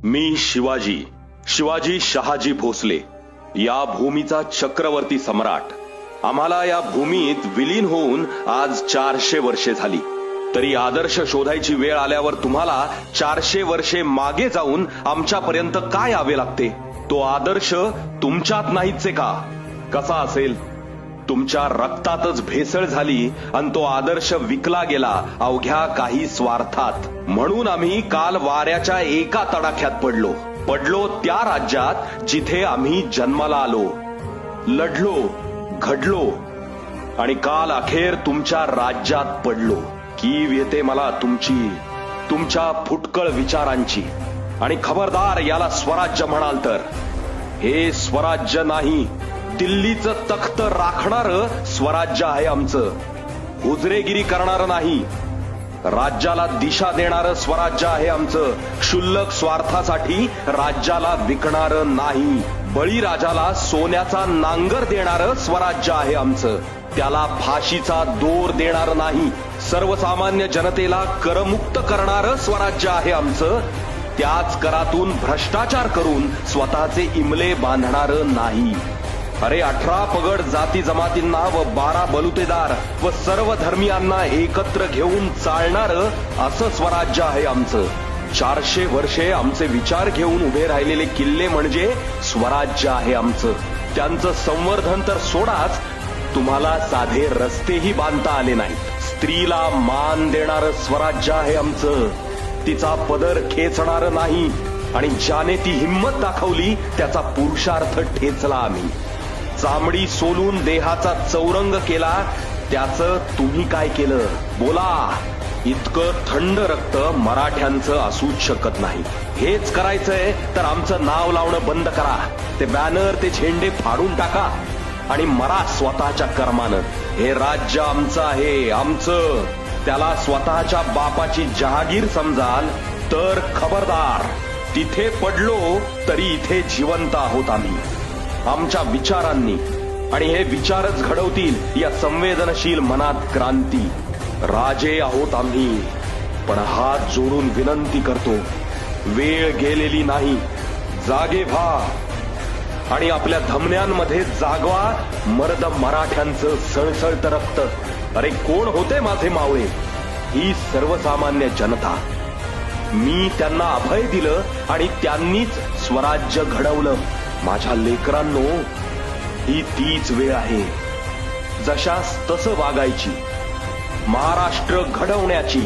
मी शिवाजी शहाजी भोसले, या भूमीचा चक्रवर्ती सम्राट। आम्हाला या भूमीत विलीन होऊन आज 400 वर्षे झाली। तरी आदर्श शोधायची वेळ आल्यावर तुम्हाला 400 वर्षे मागे जाऊन आमच्यापर्यंत काय यावे लागते? तो आदर्श तुमच्यात नाहीच का? कसा असेल? तुमच्या रक्तातच भेसळ झाली आणि तो आदर्श विकला गेला अवघ्या काही स्वार्थात। म्हणून आम्ही काल वाऱ्याच्या एका तडाख्यात पडलो त्या राज्यात जिथे आम्ही जन्माला आलो, लढलो, घडलो आणि काल अखेर तुमच्या राज्यात पडलो। कीव येते मला तुमच्या फुटकळ विचारांची। आणि खबरदार याला स्वराज्य म्हणाल तर हे स्वराज्य नाही, दिल्लीचं तख्त राखणार स्वराज्य आहे आमचं। हुजरेगिरी करणार नाही, राज्याला दिशा देणारं स्वराज्य आहे आमचं। क्षुल्लक स्वार्थासाठी राज्याला विकणार नाही, बळीराजाला सोन्याचा नांगर देणारं स्वराज्य आहे आमचं। त्याला फाशीचा दोर देणार नाही, सर्वसामान्य जनतेला करमुक्त करणारं स्वराज्य आहे आमचं। त्याच करातून भ्रष्टाचार करून स्वतःचे इमले बांधणारं नाही। अरे 18 पगड जाती जमातींना व 12 बलुतेदार व सर्व धर्मियांना एकत्र घेऊन चालणारं असं स्वराज्य आहे आमचं। 400 वर्षे आमचे विचार घेऊन उभे राहिलेले किल्ले म्हणजे स्वराज्य आहे आमचं। त्यांचं संवर्धन तर सोडाच, तुम्हाला साधे रस्तेही बांधता आले नाहीत। स्त्रीला मान देणारं स्वराज्य आहे आमचं, तिचा पदर खेचणारं नाही आणि ज्याने ती हिम्मत दाखवली त्याचा पुरुषार्थ ठेचला आम्ही। चामडी सोलून देहाचा चौरंग केला, त्याचं तुम्ही काय केलं? बोला। इतकं थंड रक्त मराठ्यांचं असूच शकत नाही। हेच करायचंय तर आमचं नाव लावणं बंद करा, ते बॅनर ते झेंडे फाडून टाका आणि मरा स्वतःच्या कर्मानं। हे राज्य आमचं आहे, आमचं। त्याला स्वतःच्या बापाची जहागीर समजाल तर खबरदार। तिथे पडलो तरी इथे जिवंत आहोत आम्ही, आमच्या विचारांनी। आणि हे विचारच घडवतील या संवेदनशील मनात क्रांती। राजे आहोत आम्ही, पण हात जोडून विनंती करतो, वेळ गेलेली नाही, जागे व्हा आणि आपल्या धमन्यांमध्ये जागवा मर्द मराठ्यांचं सळसळत रक्त। अरे कोण होते माझे मावळे? ही सर्वसामान्य जनता। मी त्यांना अभय दिलं आणि त्यांनीच स्वराज्य घडवलं। माझ्या लेकरांनो, ही तीच वेळ आहे जशास तसं वागायची, महाराष्ट्र घडवण्याची,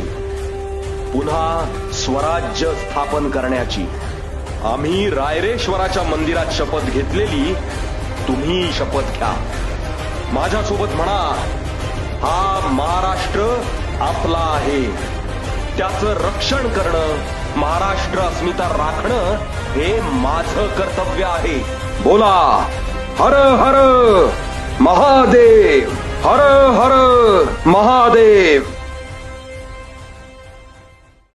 पुन्हा स्वराज्य स्थापन करण्याची। आम्ही रायरेश्वराच्या मंदिरात शपथ घेतलेली, तुम्ही शपथ घ्या। माझ्यासोबत म्हणा, हा महाराष्ट्र आपला आहे, त्याचं रक्षण करणं, महाराष्ट्र अस्मिता राखणं हे माझं कर्तव्य आहे। बोला, हर हर महादेव, हर हर महादेव।